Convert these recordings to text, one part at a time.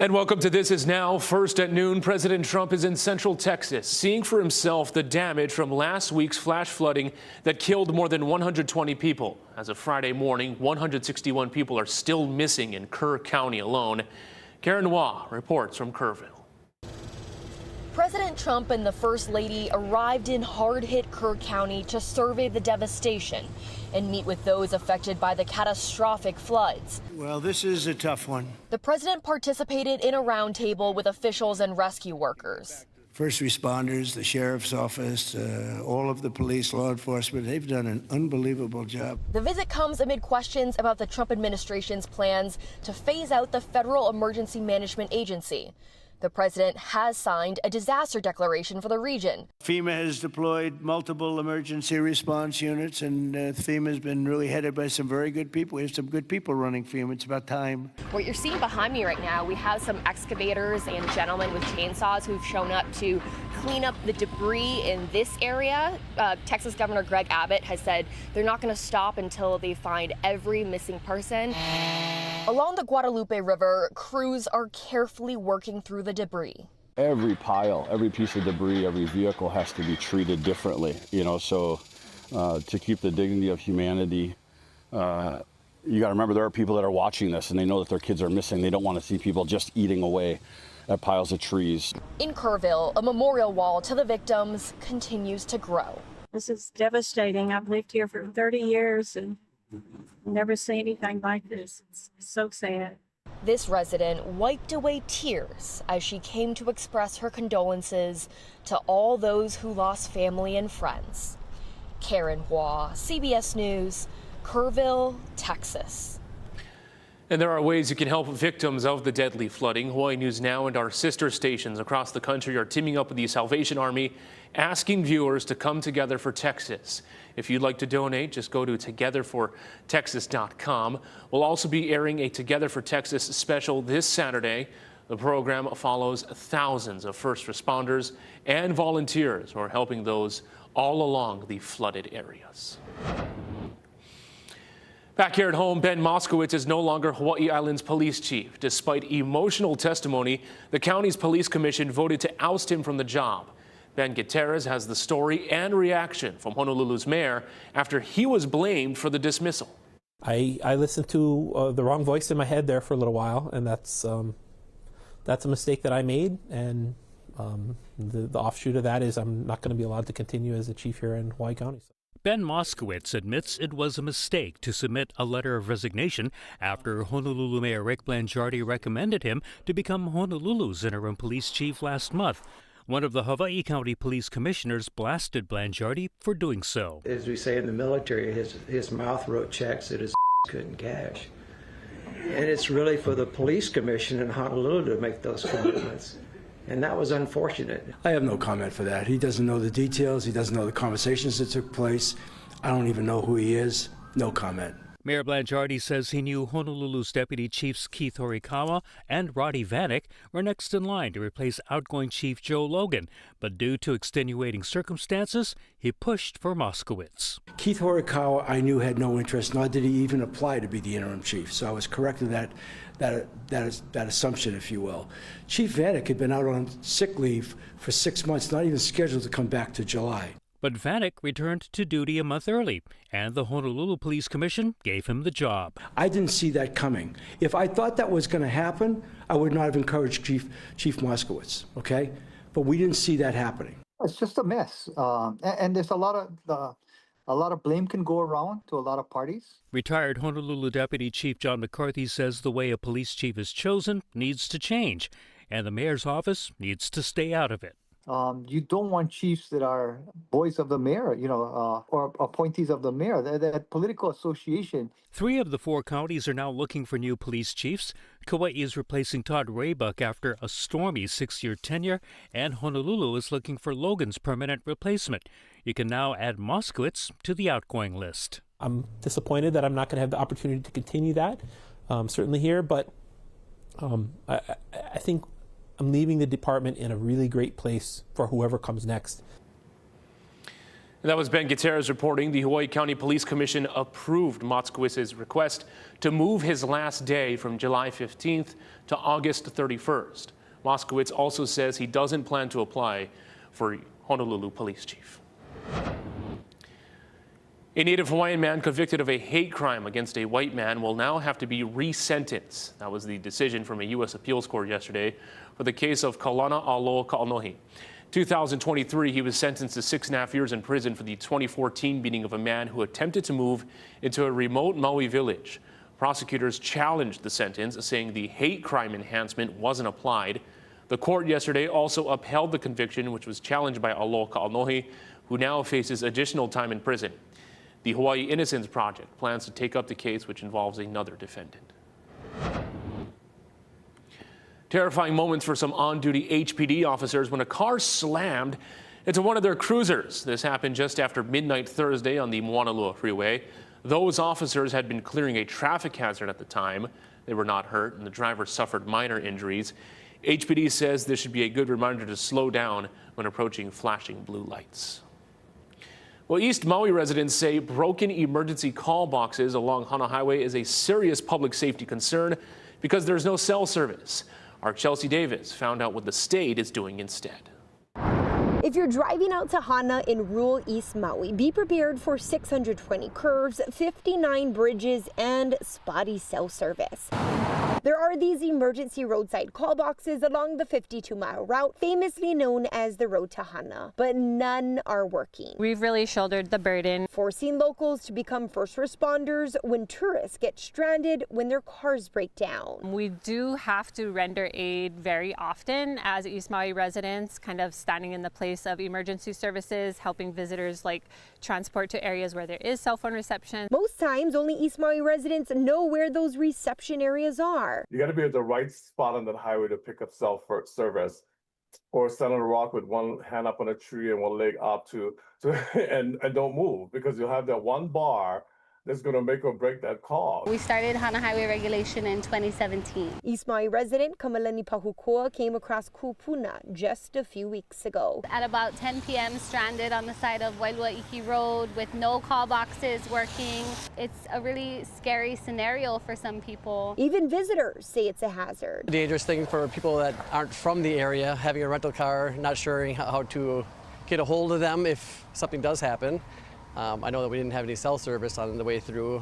And welcome to This Is Now. First at noon, President Trump is in Central Texas, seeing for himself the damage from last week's flash flooding that killed more than 120 people. As of Friday morning, 161 people are still missing in Kerr County alone. Karen Waugh reports from Kerrville. President Trump and the First Lady arrived in hard-hit Kerr County to survey the devastation and meet with those affected by the catastrophic floods. Well, this is a tough one. The president participated in a roundtable with officials and rescue workers. First responders, the sheriff's office, all of the police, law enforcement, they've done an unbelievable job. The visit comes amid questions about the Trump administration's plans to phase out the Federal Emergency Management Agency. The president has signed a disaster declaration for the region. FEMA has deployed multiple emergency response units, and FEMA has been really headed by some very good people. We have some good people running FEMA. It's about time. What you're seeing behind me right now, we have some excavators and gentlemen with chainsaws who've shown up to clean up the debris in this area. Texas Governor Greg Abbott has said they're not going to stop until they find every missing person. Along the Guadalupe River, crews are carefully working through the debris. Every pile, every piece of debris, every vehicle has to be treated differently, so to keep the dignity of humanity, you got to remember there are people that are watching this and they know that their kids are missing. They don't want to see people just eating away at piles of trees. In Kerrville, a memorial wall to the victims continues to grow. This is devastating. I've lived here for 30 years and never seen anything like this. It's so sad. This resident wiped away tears as she came to express her condolences to all those who lost family and friends. Karen Waugh, CBS News, Kerrville, Texas. And there are ways you can help victims of the deadly flooding. Hawaii News Now and our sister stations across the country are teaming up with the Salvation Army, asking viewers to come together for Texas. If you'd like to donate, just go to togetherfortexas.com. We'll also be airing a Together for Texas special this Saturday. The program follows thousands of first responders and volunteers who are helping those all along the flooded areas. Back here at home, Ben Moskowicz is no longer Hawaii Island's police chief. Despite emotional testimony, the county's police commission voted to oust him from the job. Ben Gutierrez has the story and reaction from Honolulu's mayor after he was blamed for the dismissal. I listened to the wrong voice in my head there for a little while, and that's a mistake that I made. And the offshoot of that is I'm not going to be allowed to continue as a chief here in Hawaii County. Ben Moskowicz admits it was a mistake to submit a letter of resignation after Honolulu Mayor Rick Blangiardi recommended him to become Honolulu's interim police chief last month. One of the Hawaii County Police Commissioners blasted Blangiardi for doing so. As we say in the military, his mouth wrote checks that his couldn't cash. And it's really for the police commission in Honolulu to make those commitments. And that was unfortunate. I have no comment for that. He doesn't know the details. He doesn't know the conversations that took place. I don't even know who he is. No comment. Mayor Blangiardi says he knew Honolulu's deputy chiefs Keith Horikawa and Roddy Vanek were next in line to replace outgoing Chief Joe Logan, but due to extenuating circumstances, he pushed for Moskowicz. Keith Horikawa I knew had no interest, nor did he even apply to be the interim chief, so I was correcting that assumption, if you will. Chief Vanek had been out on sick leave for 6 months, not even scheduled to come back to July. But Vanek returned to duty a month early, and the Honolulu Police Commission gave him the job. I didn't see that coming. If I thought that was going to happen, I would not have encouraged Chief Moskowicz, okay? But we didn't see that happening. It's just a mess, and there's a lot of blame can go around to a lot of parties. Retired Honolulu Deputy Chief John McCarthy says the way a police chief is chosen needs to change, and the mayor's office needs to stay out of it. You don't want chiefs that are boys of the mayor, or appointees of the mayor. That political association. 3 of the 4 counties are now looking for new police chiefs. Kauai is replacing Todd Raybuck after a stormy 6-year tenure, and Honolulu is looking for Logan's permanent replacement. You can now add Moskowicz to the outgoing list. I'm disappointed that I'm not going to have the opportunity to continue that, certainly here, but I think I'm leaving the department in a really great place for whoever comes next. That was Ben Gutierrez reporting. The Hawaii County Police Commission approved Moskowicz's request to move his last day from July 15th to August 31st. Moskowicz also says he doesn't plan to apply for Honolulu police chief. A Native Hawaiian man convicted of a hate crime against a white man will now have to be resentenced. That was the decision from a U.S. appeals court yesterday for the case of Kalana Alo Ka'anohi. 2023, he was sentenced to 6.5 years in prison for the 2014 beating of a man who attempted to move into a remote Maui village. Prosecutors challenged the sentence, saying the hate crime enhancement wasn't applied. The court yesterday also upheld the conviction, which was challenged by Alo Ka'anohi, who now faces additional time in prison. The Hawaii Innocence Project plans to take up the case, which involves another defendant. Terrifying moments for some on-duty HPD officers when a car slammed into one of their cruisers. This happened just after midnight Thursday on the Moanalua Freeway. Those officers had been clearing a traffic hazard at the time. They were not hurt, and the driver suffered minor injuries. HPD says this should be a good reminder to slow down when approaching flashing blue lights. Well, East Maui residents say broken emergency call boxes along Hana Highway is a serious public safety concern because there's no cell service. Our Chelsea Davis found out what the state is doing instead. If you're driving out to Hana in rural East Maui, be prepared for 620 curves, 59 bridges, and spotty cell service. There are these emergency roadside call boxes along the 52-mile route, famously known as the Road to Hana, but none are working. We've really shouldered the burden, forcing locals to become first responders when tourists get stranded when their cars break down. We do have to render aid very often as East Maui residents, kind of standing in the place of emergency services, helping visitors like transport to areas where there is cell phone reception. Most times, only East Maui residents know where those reception areas are. You got to be at the right spot on that highway to pick up cell service, or stand on a rock with one hand up on a tree and one leg up and don't move, because you'll have that one bar that's going to make or break that call. We started Hana Highway regulation in 2017. East Maui resident Kamalani Pahukua came across Kupuna just a few weeks ago. At about 10 p.m. stranded on the side of Wailuaiki Road with no call boxes working. It's a really scary scenario for some people. Even visitors say it's a hazard. A dangerous thing for people that aren't from the area, having a rental car, not sure how to get a hold of them if something does happen. I know that we didn't have any cell service on the way through,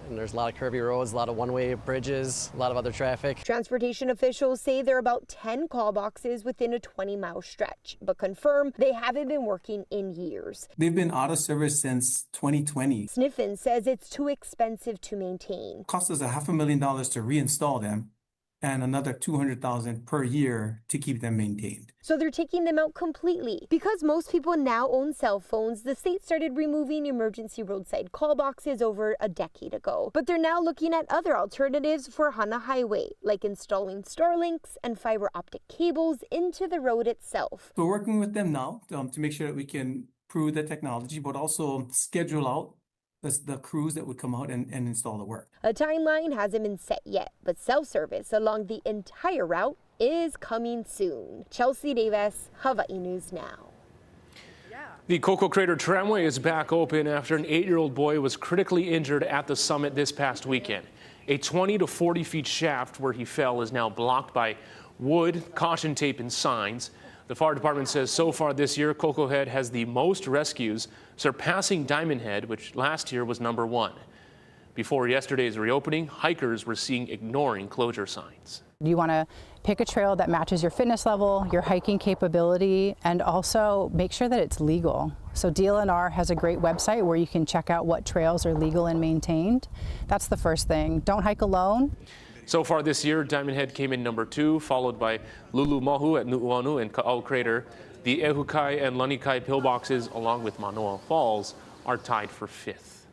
and there's a lot of curvy roads, a lot of one-way bridges, a lot of other traffic. Transportation officials say there are about 10 call boxes within a 20-mile stretch, but confirm they haven't been working in years. They've been out of service since 2020. Sniffen says it's too expensive to maintain. It cost us $500,000 to reinstall them, and another $200,000 per year to keep them maintained. So they're taking them out completely. Because most people now own cell phones, the state started removing emergency roadside call boxes over a decade ago. But they're now looking at other alternatives for Hana Highway, like installing Starlinks and fiber optic cables into the road itself. We're working with them now to make sure that we can prove the technology, but also schedule out the crews that would come out and install the work. A timeline hasn't been set yet, but cell service along the entire route is coming soon. Chelsea Davis, Hawaii News Now. The Coco Crater Tramway is back open after an 8-year-old boy was critically injured at the summit this past weekend. A 20 to 40 feet shaft where he fell is now blocked by wood, caution tape, and signs. The fire department says so far this year, Coco Head has the most rescues, surpassing Diamond Head, which last year was #1. Before yesterday's reopening, hikers were seen ignoring closure signs. You want to pick a trail that matches your fitness level, your hiking capability, and also make sure that it's legal. So DLNR has a great website where you can check out what trails are legal and maintained. That's the first thing. Don't hike alone. So far this year, Diamond Head came in #2, followed by Lulumohu at Nu'uanu and Ka'au Crater. The Ehukai and Lanikai pillboxes, along with Manoa Falls, are tied for 5th.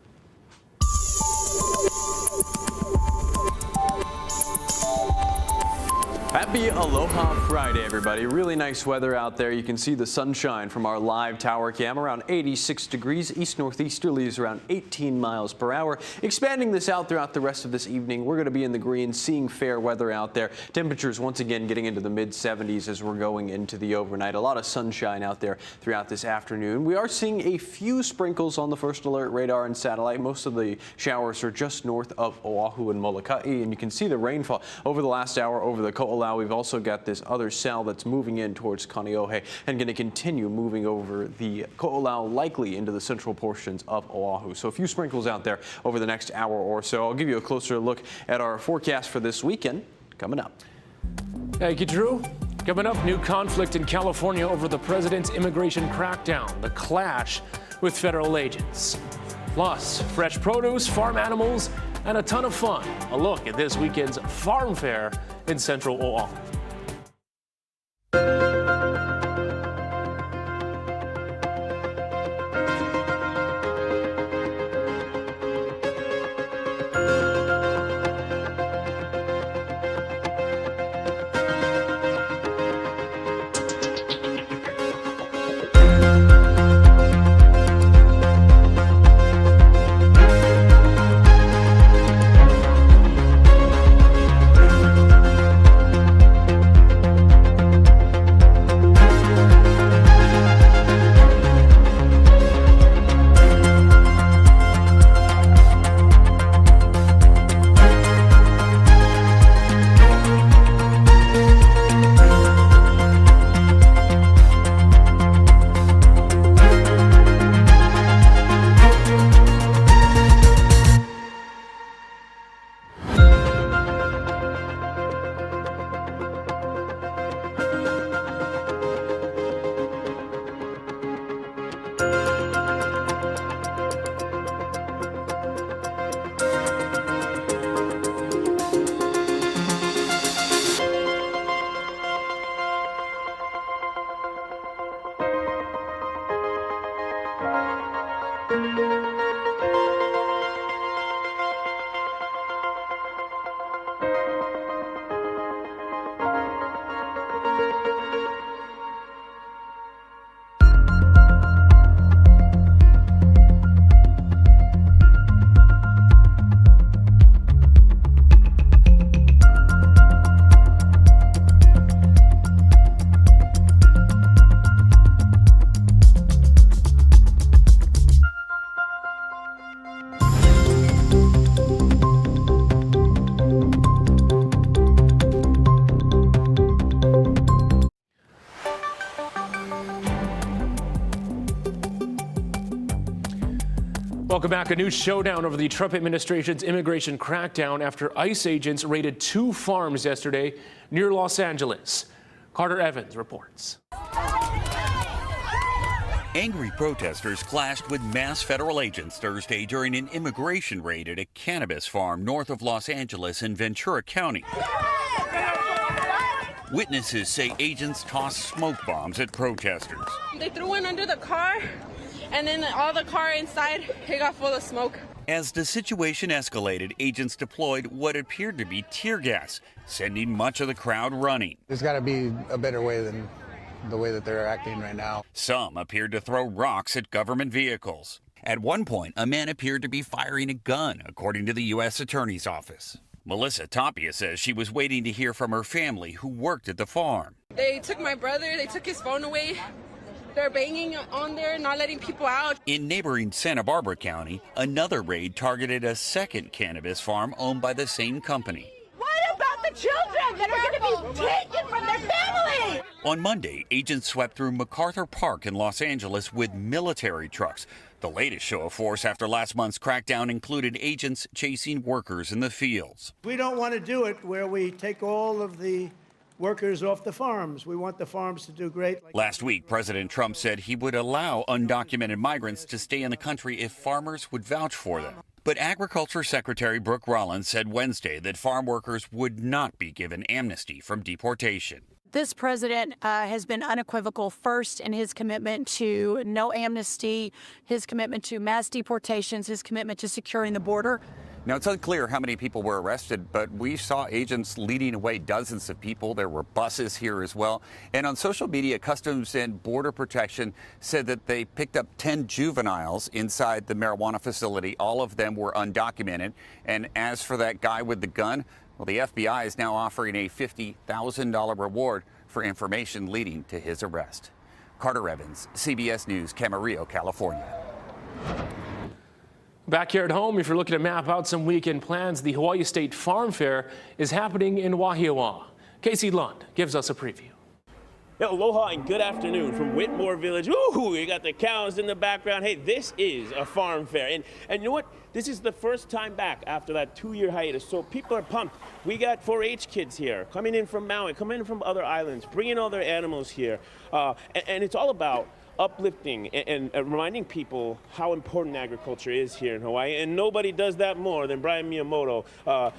Happy Aloha Friday, everybody. Really nice weather out there. You can see the sunshine from our live tower cam, around 86 degrees. East-northeasterly is around 18 miles per hour. Expanding this out throughout the rest of this evening, we're going to be in the green, seeing fair weather out there. Temperatures once again getting into the mid-70s as we're going into the overnight. A lot of sunshine out there throughout this afternoon. We are seeing a few sprinkles on the first alert radar and satellite. Most of the showers are just north of Oahu and Molokai, and you can see the rainfall over the last hour over the Ko'olau. We've also got this other cell that's moving in towards Kaneohe and going to continue moving over the Ko'olau, likely into the central portions of Oahu. So a few sprinkles out there over the next hour or so. I'll give you a closer look at our forecast for this weekend coming up. Thank you, Drew. Coming up, new conflict in California over the president's immigration crackdown, the clash with federal agents. Plus, fresh produce, farm animals, and a ton of fun. A look at this weekend's farm fair in Central Oahu. Welcome back. A new showdown over the Trump administration's immigration crackdown after ICE agents raided 2 farms yesterday near Los Angeles. Carter Evans reports. Angry protesters clashed with mass federal agents Thursday during an immigration raid at a cannabis farm north of Los Angeles in Ventura County. Witnesses say agents tossed smoke bombs at protesters. They threw one under the car, and then all the car inside, it got full of smoke. As the situation escalated, agents deployed what appeared to be tear gas, sending much of the crowd running. There's got to be a better way than the way that they're acting right now. Some appeared to throw rocks at government vehicles. At one point, a man appeared to be firing a gun, according to the U.S. Attorney's Office. Melissa Tapia says she was waiting to hear from her family who worked at the farm. They took my brother, they took his phone away. They're banging on there, not letting people out. In neighboring Santa Barbara County, another raid targeted a second cannabis farm owned by the same company. What about the children that are going to be taken from their family? On Monday, agents swept through MacArthur Park in Los Angeles with military trucks. The latest show of force after last month's crackdown included agents chasing workers in the fields. We don't want to do it where we take all of the workers off the farms. We want the farms to do great. Last week, President Trump said he would allow undocumented migrants to stay in the country if farmers would vouch for them. But Agriculture Secretary Brooke Rollins said Wednesday that farm workers would not be given amnesty from deportation. This president has been unequivocal first in his commitment to no amnesty, his commitment to mass deportations, his commitment to securing the border. Now, it's unclear how many people were arrested, but we saw agents leading away dozens of people. There were buses here as well. And on social media, Customs and Border Protection said that they picked up 10 juveniles inside the marijuana facility. All of them were undocumented. And as for that guy with the gun, well, the FBI is now offering a $50,000 reward for information leading to his arrest. Carter Evans, CBS News, Camarillo, California. Back here at home, if you're looking to map out some weekend plans, the Hawaii State Farm Fair is happening in Wahiawa. Casey Lund gives us a preview. Yeah, aloha and good afternoon from Whitmore Village. Ooh, you got the cows in the background. Hey, this is a farm fair. And you know what? This is the first time back after that 2-year hiatus. So people are pumped. We got 4-H kids here coming in from Maui, coming in from other islands, bringing all their animals here. And it's all about uplifting and reminding people how important agriculture is here in Hawaii. And nobody does that more than Brian Miyamoto,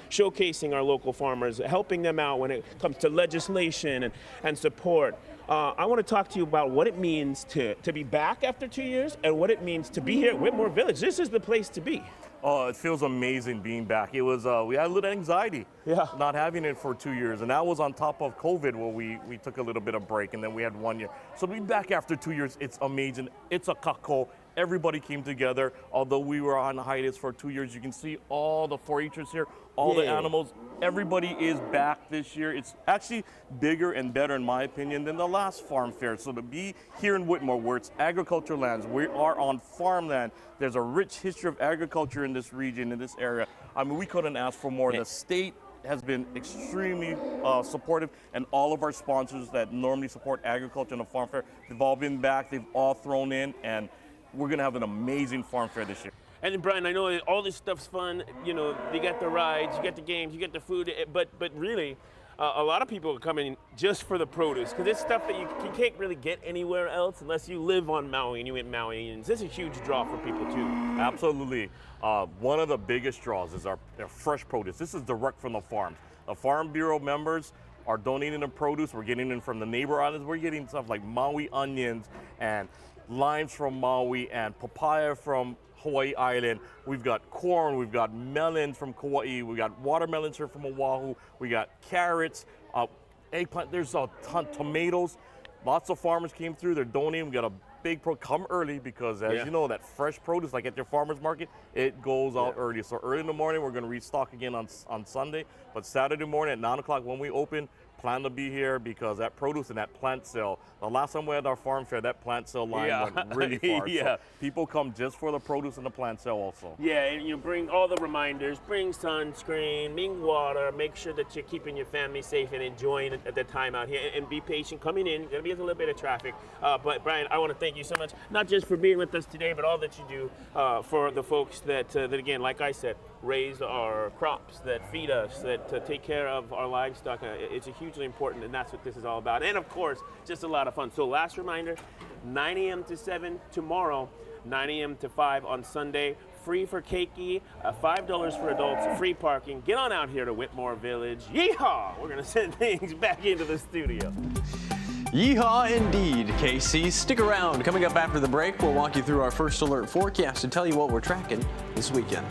showcasing our local farmers, helping them out when it comes to legislation and support. I want to talk to you about what it means to be back after 2 years and what it means to be here at Whitmore Village. This is the place to be. Oh, it feels amazing being back. It was, we had a little anxiety not having it for 2 years. And that was on top of COVID where we took a little bit of break and then we had 1 year. So to be back after 2 years, it's amazing. It's a kako. Everybody came together. Although we were on hiatus for 2 years, you can see all the 4-H'ers here, all the animals. Everybody is back this year. It's actually bigger and better, in my opinion, than the last farm fair. So to be here in Whitmore, where it's agricultural lands, we are on farmland. There's a rich history of agriculture in this region, in this area. I mean, we couldn't ask for more. The state has been extremely supportive, and all of our sponsors that normally support agriculture and the farm fair, they've all been back. They've all thrown in, and we're going to have an amazing farm fair this year. And then, Brian, I know all this stuff's fun. You know, you get the rides, you get the games, you get the food, but really, a lot of people are coming just for the produce, because it's stuff that you can't really get anywhere else unless you live on Maui and you eat Maui. And this is a huge draw for people, too. Absolutely. One of the biggest draws is our fresh produce. This is direct from the farms. The Farm Bureau members are donating the produce. We're getting it from the neighbor islands. We're getting stuff like Maui onions and limes from Maui and papaya from Hawaii Island. We've got corn, we've got melons from Kauai, we got watermelons here from Oahu, we got carrots, eggplant, there's a ton, tomatoes. Lots of farmers came through, they're donating. We got a big come early, because as you know, that fresh produce, like at your farmer's market, it goes out early. So early in the morning, we're gonna restock again on Sunday, but Saturday morning at 9 o'clock when we open, plan to be here, because that produce and that plant sale, the last time we had our farm fair, that plant sale line went really far. So people come just for the produce and the plant sale also. Yeah, and you bring all the reminders, bring sunscreen, bring water, make sure that you're keeping your family safe and enjoying it at the time out here, and be patient coming in. There'll be a little bit of traffic, but Brian, I want to thank you so much, not just for being with us today, but all that you do for the folks that again, like I said, raise our crops, that feed us, that take care of our livestock. It's hugely important, and that's what this is all about. And of course, just a lot of fun. So last reminder, 9 a.m. to 7 tomorrow, 9 a.m. to 5 on Sunday. Free for keiki, $5 for adults, free parking. Get on out here to Whitmore Village. Yeehaw! We're going to send things back into the studio. Yeehaw indeed, Casey. Stick around. Coming up after the break, we'll walk you through our first alert forecast and tell you what we're tracking this weekend.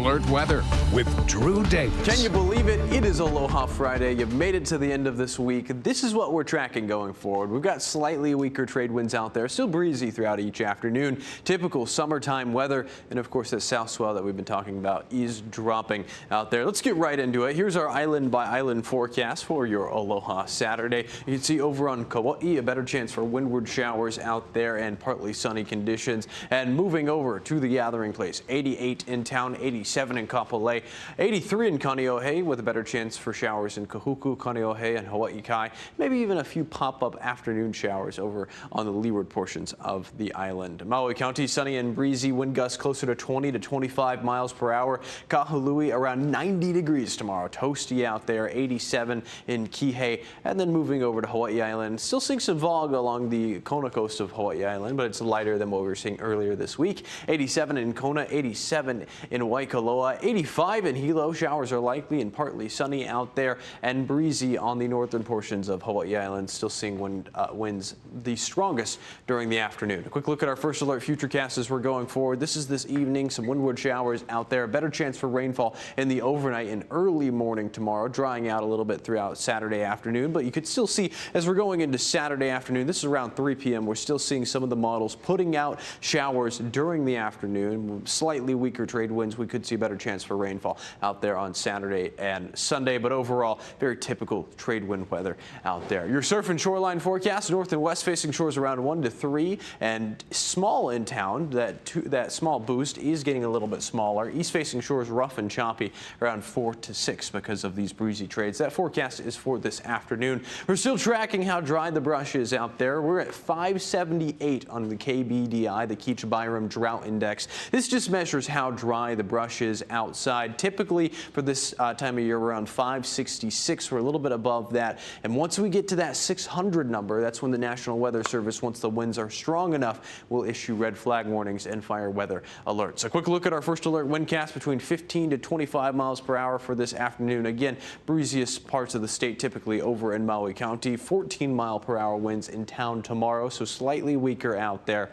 Alert weather with Drew Davis. Can you believe it? It is Aloha Friday. You've made it to the end of this week. This is what we're tracking going forward. We've got slightly weaker trade winds out there, still breezy throughout each afternoon. Typical summertime weather. And of course, that south swell that we've been talking about is dropping out there. Let's get right into it. Here's our island by island forecast for your Aloha Saturday. You can see over on Kauai, a better chance for windward showers out there and partly sunny conditions. And moving over to the gathering place, 88 in town, 87 in Kapolei, 83 in Kaneohe with a better chance for showers in Kahuku, Kaneohe, and Hawaii Kai. Maybe even a few pop-up afternoon showers over on the leeward portions of the island. Maui County, sunny and breezy, wind gusts closer to 20 to 25 miles per hour. Kahului around 90 degrees tomorrow. Toasty out there, 87 in Kihei. And then moving over to Hawaii Island, still seeing some fog along the Kona coast of Hawaii Island, but it's lighter than what we were seeing earlier this week. 87 in Kona, 87 in Waikoloa, 85 in Hilo. Showers are likely and partly sunny out there and breezy on the northern portions of Hawaii Island. Still seeing winds the strongest during the afternoon. A quick look at our first alert futurecast as we're going forward. This is this evening. Some windward showers out there. A better chance for rainfall in the overnight and early morning tomorrow. Drying out a little bit throughout Saturday afternoon, but you could still see as we're going into Saturday afternoon, this is around 3 p.m. We're still seeing some of the models putting out showers during the afternoon. Slightly weaker trade winds. We could see a better chance for rainfall out there on Saturday and Sunday, but overall very typical trade wind weather out there. Your surf and shoreline forecast: north and west facing shores around 1 to 3, and small in town. That small boost is getting a little bit smaller. East facing shores rough and choppy around 4 to 6 because of these breezy trades. That forecast is for this afternoon. We're still tracking how dry the brush is out there. We're at 578 on the KBDI, the Keach Byram Drought Index. This just measures how dry the brush is outside. Typically for this time of year, around 566. We're a little bit above that. And once we get to that 600 number, that's when the National Weather Service, once the winds are strong enough, will issue red flag warnings and fire weather alerts. A quick look at our first alert windcast: between 15 to 25 miles per hour for this afternoon. Again, breeziest parts of the state typically over in Maui County. 14 mile per hour winds in town tomorrow, so slightly weaker out there.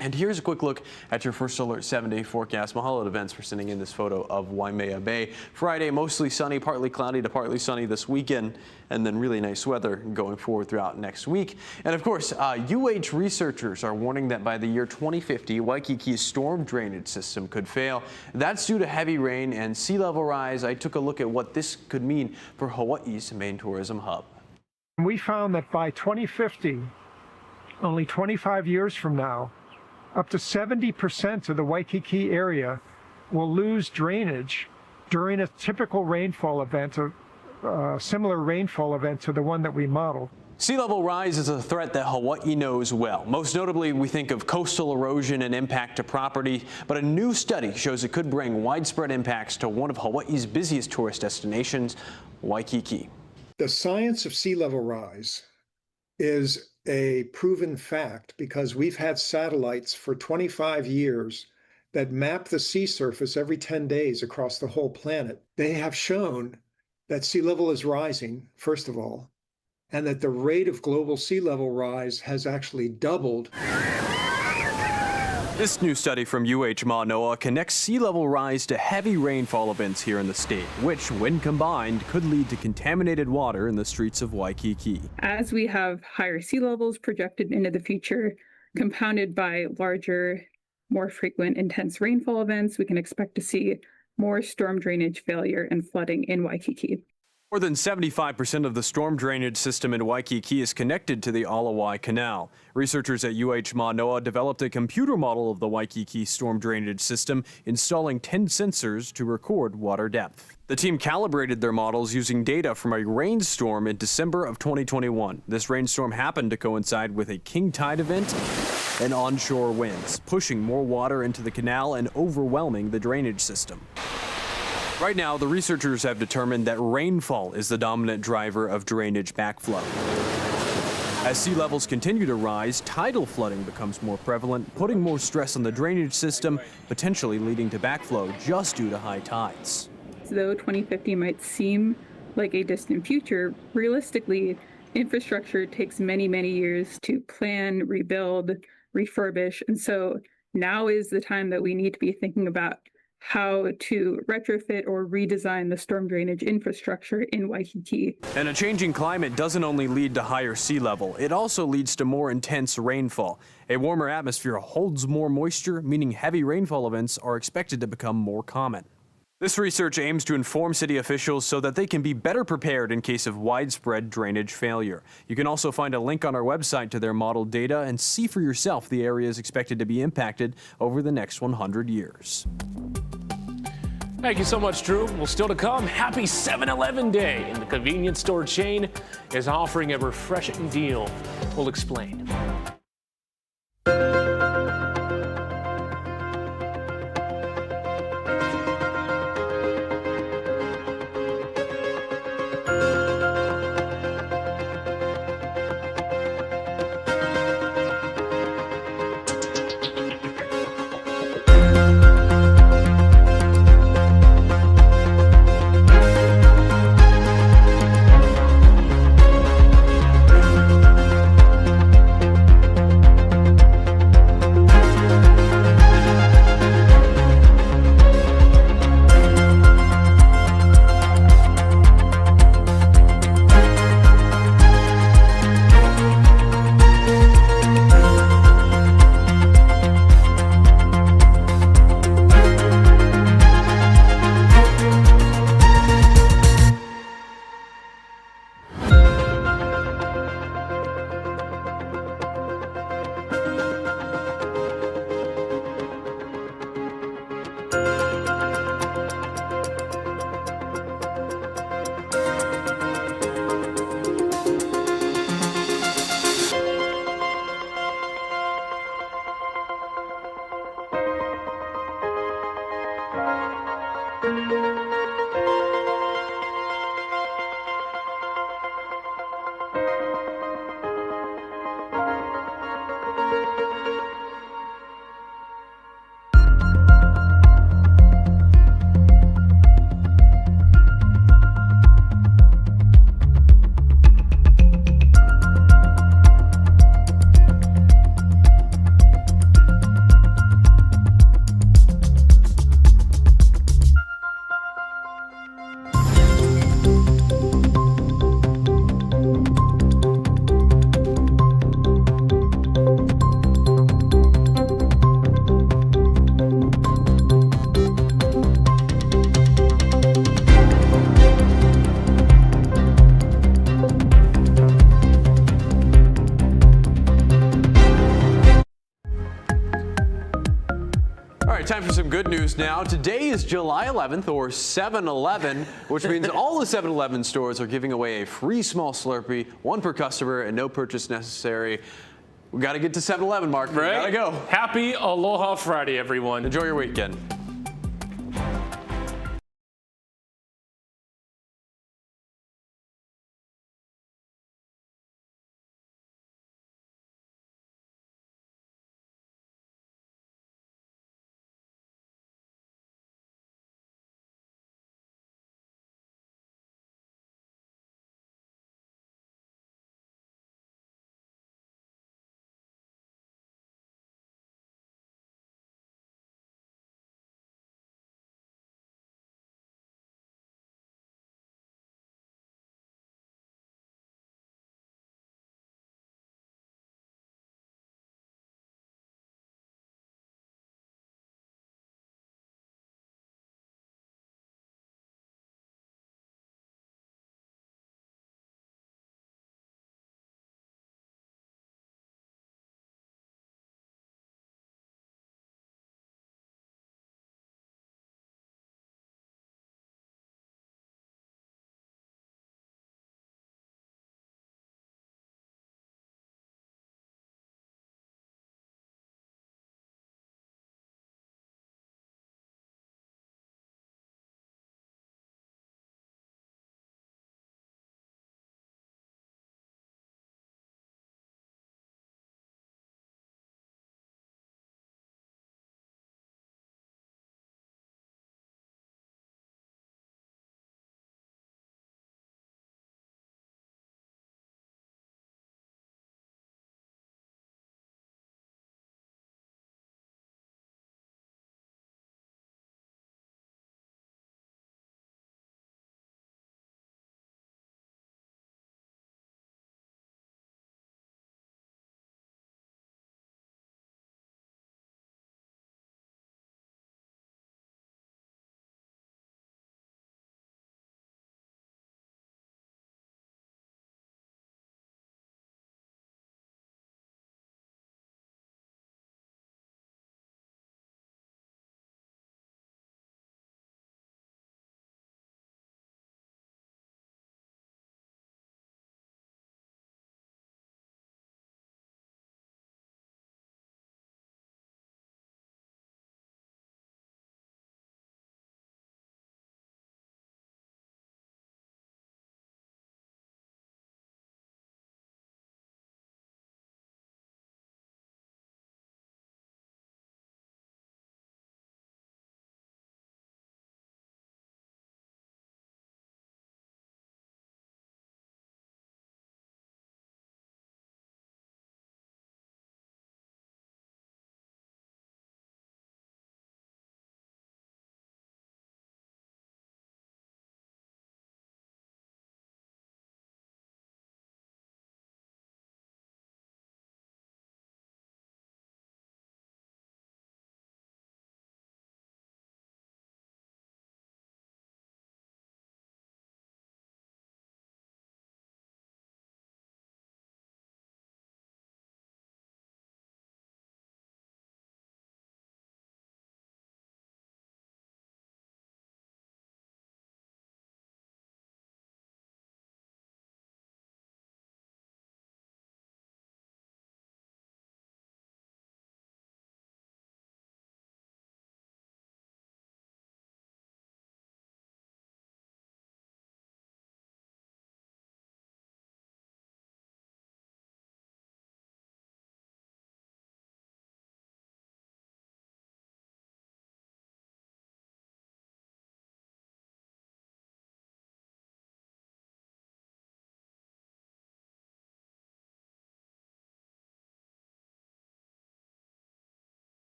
And here's a quick look at your first alert 7-day forecast. Mahalo to Events for sending in this photo of Waimea Bay. Friday, mostly sunny, partly cloudy to partly sunny this weekend, and then really nice weather going forward throughout next week. And of course, UH researchers are warning that by the year 2050, Waikiki's storm drainage system could fail. That's due to heavy rain and sea level rise. I took a look at what this could mean for Hawaii's main tourism hub. We found that by 2050, only 25 years from now, up to 70% of the Waikiki area will lose drainage during a typical rainfall event, a similar rainfall event to the one that we modeled. Sea level rise is a threat that Hawaii knows well. Most notably, we think of coastal erosion and impact to property, but a new study shows it could bring widespread impacts to one of Hawaii's busiest tourist destinations, Waikiki. The science of sea level rise is a proven fact because we've had satellites for 25 years that map the sea surface every 10 days across the whole planet. They have shown that sea level is rising, first of all, and that the rate of global sea level rise has actually doubled. This new study from UH Manoa connects sea level rise to heavy rainfall events here in the state, which, when combined, could lead to contaminated water in the streets of Waikiki. As we have higher sea levels projected into the future, compounded by larger, more frequent, intense rainfall events, we can expect to see more storm drainage failure and flooding in Waikiki. More than 75% of the storm drainage system in Waikiki is connected to the Alawai Canal. Researchers at UH Manoa developed a computer model of the Waikiki storm drainage system, installing 10 sensors to record water depth. The team calibrated their models using data from a rainstorm in December of 2021. This rainstorm happened to coincide with a king tide event and onshore winds, pushing more water into the canal and overwhelming the drainage system. Right now, the researchers have determined that rainfall is the dominant driver of drainage backflow. As sea levels continue to rise, tidal flooding becomes more prevalent, putting more stress on the drainage system, potentially leading to backflow just due to high tides. Though 2050 might seem like a distant future, realistically, infrastructure takes many, many years to plan, rebuild, refurbish. And so now is the time that we need to be thinking about how to retrofit or redesign the storm drainage infrastructure in Waikiki. And a changing climate doesn't only lead to higher sea level, it also leads to more intense rainfall. A warmer atmosphere holds more moisture, meaning heavy rainfall events are expected to become more common. This research aims to inform city officials so that they can be better prepared in case of widespread drainage failure. You can also find a link on our website to their model data and see for yourself the areas expected to be impacted over the next 100 years. Thank you so much, Drew. Well, still to come, happy 7-Eleven Day. And the convenience store chain is offering a refreshing deal. We'll explain. Time for some good news now. Today is July 11th, or 7-Eleven, which means all the 7-Eleven stores are giving away a free small Slurpee, one per customer, and no purchase necessary. We got to get to 7-Eleven, Mark. Right? We got to go. Happy Aloha Friday, everyone. Enjoy your weekend.